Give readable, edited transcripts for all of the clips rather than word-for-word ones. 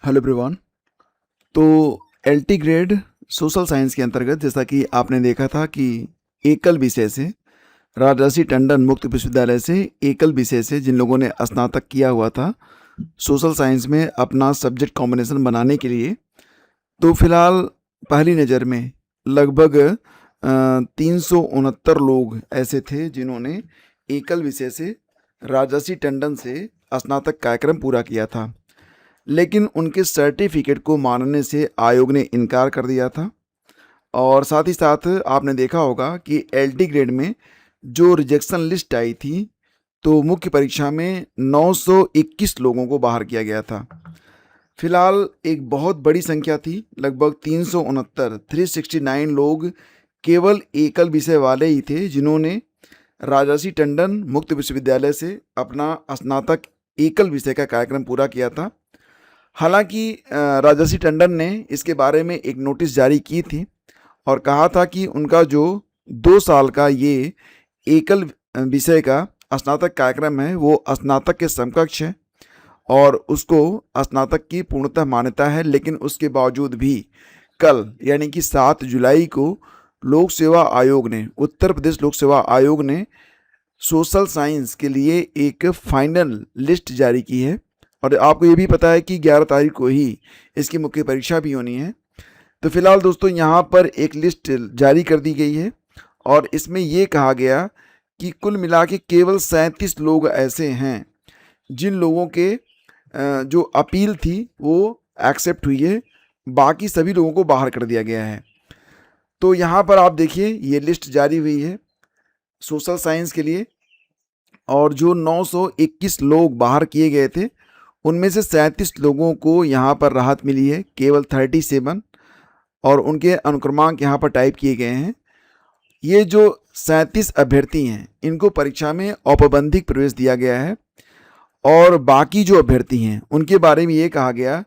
Hello everyone. तो LT grade social science के अंतर्गत जैसा कि आपने देखा था कि एकल विषय से राजर्षि टंडन मुक्त विश्वविद्यालय से एकल विषय से जिन लोगों ने स्नातक किया हुआ था सोशल साइंस में अपना सब्जेक्ट कॉम्बिनेशन बनाने के लिए, तो फिलहाल पहली नज़र में लगभग 369 लोग ऐसे थे जिन्होंने एकल विषय से राजर्षि टंडन से स्नातक कार्यक्रम पूरा किया था, लेकिन उनके सर्टिफिकेट को मानने से आयोग ने इनकार कर दिया था। और साथ ही साथ आपने देखा होगा कि एलटी ग्रेड में जो रिजेक्शन लिस्ट आई थी तो मुख्य परीक्षा में 921 लोगों को बाहर किया गया था। फिलहाल एक बहुत बड़ी संख्या थी, लगभग 369 लोग केवल एकल विषय वाले ही थे जिन्होंने राजर्षि टंडन मुक्त विश्वविद्यालय से अपना स्नातक एकल विषय का कार्यक्रम पूरा किया था। हालांकि राजर्षि टंडन ने इसके बारे में एक नोटिस जारी की थी और कहा था कि उनका जो 2 साल का ये एकल विषय का स्नातक कार्यक्रम है वो स्नातक के समकक्ष है और उसको स्नातक की पूर्णतः मान्यता है, लेकिन उसके बावजूद भी कल यानी कि 7 जुलाई को लोक सेवा आयोग ने, उत्तर प्रदेश लोक सेवा आयोग ने सोशल साइंस के लिए एक फाइनल लिस्ट जारी की है। और आपको ये भी पता है कि 11 तारीख को ही इसकी मुख्य परीक्षा भी होनी है। तो फिलहाल दोस्तों यहाँ पर एक लिस्ट जारी कर दी गई है और इसमें ये कहा गया कि कुल मिला के केवल 37 लोग ऐसे हैं जिन लोगों के जो अपील थी वो एक्सेप्ट हुई है, बाकी सभी लोगों को बाहर कर दिया गया है। तो यहाँ पर आप देखिए ये लिस्ट जारी हुई है सोशल साइंस के लिए और जो 921 लोग बाहर किए गए थे उनमें से 37 लोगों को यहाँ पर राहत मिली है, केवल 37, और उनके अनुक्रमांक यहाँ पर टाइप किए गए हैं। ये जो 37 अभ्यर्थी हैं इनको परीक्षा में औपबंधिक प्रवेश दिया गया है और बाकी जो अभ्यर्थी हैं उनके बारे में ये कहा गया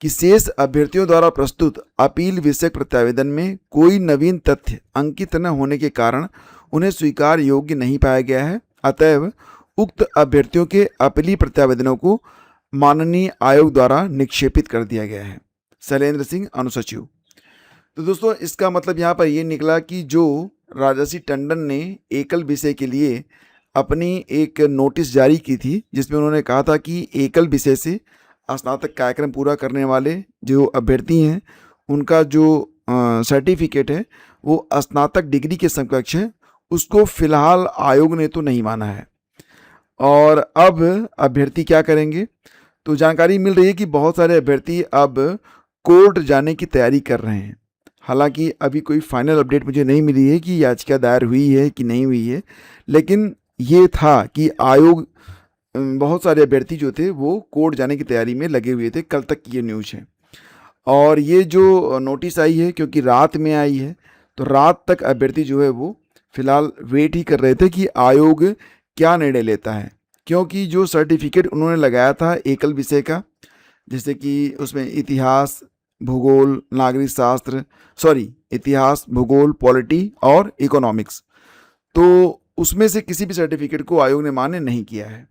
कि शेष अभ्यर्थियों द्वारा प्रस्तुत अपील विषयक प्रत्यावेदन में कोई नवीन तथ्य अंकित न होने के कारण उन्हें स्वीकार योग्य नहीं पाया गया है। अतएव उक्त अभ्यर्थियों के अपीली प्रत्यावेदनों को माननीय आयोग द्वारा निक्षेपित कर दिया गया है। शैलेंद्र सिंह, अनुसचिव। तो दोस्तों इसका मतलब यहाँ पर ये निकला कि जो राजर्षि टंडन ने एकल विषय के लिए अपनी एक नोटिस जारी की थी जिसमें उन्होंने कहा था कि एकल विषय से स्नातक कार्यक्रम पूरा करने वाले जो अभ्यर्थी हैं उनका जो सर्टिफिकेट है वो स्नातक डिग्री के समकक्ष है, उसको फिलहाल आयोग ने तो नहीं माना है। और अब अभ्यर्थी क्या करेंगे, तो जानकारी मिल रही है कि बहुत सारे अभ्यर्थी अब कोर्ट जाने की तैयारी कर रहे हैं। हालांकि अभी कोई फाइनल अपडेट मुझे नहीं मिली है कि याचिका दायर हुई है कि नहीं हुई है, लेकिन ये था कि आयोग बहुत सारे अभ्यर्थी जो थे वो कोर्ट जाने की तैयारी में लगे हुए थे। कल तक की ये न्यूज़ है और ये जो नोटिस आई है क्योंकि रात में आई है तो रात तक अभ्यर्थी जो है वो फिलहाल वेट ही कर रहे थे कि आयोग क्या निर्णय लेता है, क्योंकि जो सर्टिफिकेट उन्होंने लगाया था एकल विषय का, जैसे कि उसमें इतिहास, भूगोल, नागरिक शास्त्र, इतिहास, भूगोल, पॉलिटी और इकोनॉमिक्स, तो उसमें से किसी भी सर्टिफिकेट को आयोग ने मान्य नहीं किया है।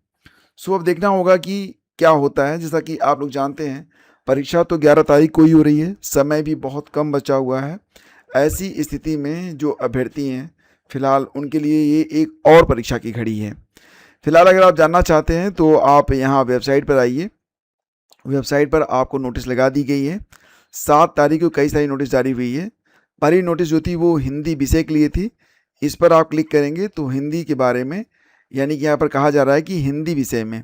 सो अब देखना होगा कि क्या होता है। जैसा कि आप लोग जानते हैं परीक्षा तो 11 तारीख को ही हो रही है, समय भी बहुत कम बचा हुआ है। ऐसी स्थिति में जो अभ्यर्थी हैं फिलहाल उनके लिए ये एक और परीक्षा की घड़ी है। फिलहाल अगर आप जानना चाहते हैं तो आप यहाँ वेबसाइट पर आइए, वेबसाइट पर आपको नोटिस लगा दी गई है। 7 तारीख को कई सारी नोटिस जारी हुई है। पहली नोटिस जो थी वो हिंदी विषय के लिए थी, इस पर आप क्लिक करेंगे तो हिंदी के बारे में, यानी कि यहाँ पर कहा जा रहा है कि हिंदी विषय में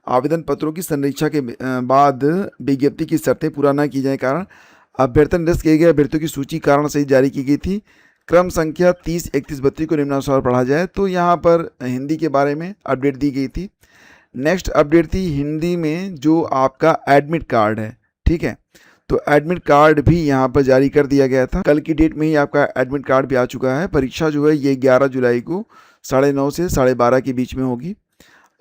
आवेदन पत्रों की संरीक्षा के बाद विज्ञप्ति की शर्तें पूरा न की जाए कारण अभ्यर्थन निरस्त किए गए अभ्यर्थियों की सूची कारण सहित जारी की गई थी। क्रम संख्या 30, 31, 32 को निम्नानुसार पढ़ा जाए। तो यहाँ पर हिंदी के बारे में अपडेट दी गई थी। नेक्स्ट अपडेट थी हिंदी में जो आपका एडमिट कार्ड है, ठीक है, तो एडमिट कार्ड भी यहाँ पर जारी कर दिया गया था। कल की डेट में ही आपका एडमिट कार्ड भी आ चुका है। परीक्षा जो है ये 11 जुलाई को 9:30 से 12:30 के बीच में होगी।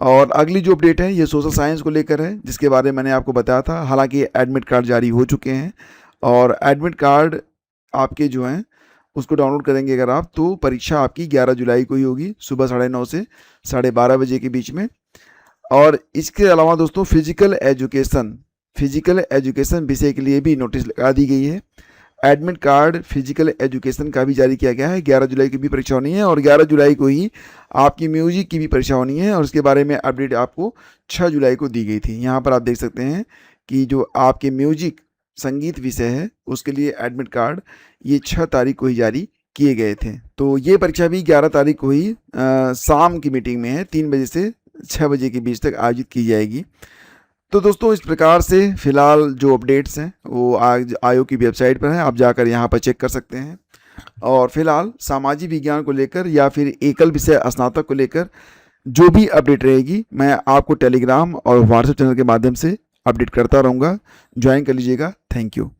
और अगली जो अपडेट है ये सोशल साइंस को लेकर है, जिसके बारे में मैंने आपको बताया था। हालांकि एडमिट कार्ड जारी हो चुके हैं और एडमिट कार्ड आपके जो हैं उसको डाउनलोड करेंगे अगर आप, तो परीक्षा आपकी 11 जुलाई को ही होगी, सुबह 9:30 से 12:30 बजे के बीच में। और इसके अलावा दोस्तों फिजिकल एजुकेशन फिजिकल एजुकेशन विषय के लिए भी नोटिस लगा दी गई है। एडमिट कार्ड फिजिकल एजुकेशन का भी जारी किया गया है। 11 जुलाई की भी परीक्षा होनी है और 11 जुलाई को ही आपकी म्यूजिक की भी परीक्षा होनी है और उसके बारे में अपडेट आपको 6 जुलाई को दी गई थी। यहाँ पर आप देख सकते हैं कि जो आपके म्यूजिक संगीत विषय है उसके लिए एडमिट कार्ड ये 6 तारीख को ही जारी किए गए थे। तो ये परीक्षा भी 11 तारीख को ही शाम की मीटिंग में है, 3 बजे से 6 बजे के बीच तक आयोजित की जाएगी। तो दोस्तों इस प्रकार से फिलहाल जो अपडेट्स हैं वो आज आयोग की वेबसाइट पर हैं, आप जाकर यहाँ पर चेक कर सकते हैं। और फिलहाल सामाजिक विज्ञान को लेकर या फिर एकल विषय स्नातक को लेकर जो भी अपडेट रहेगी मैं आपको टेलीग्राम और व्हाट्सएप चैनल के माध्यम से अपडेट करता रहूँगा। ज्वाइन कर लीजिएगा। Thank you.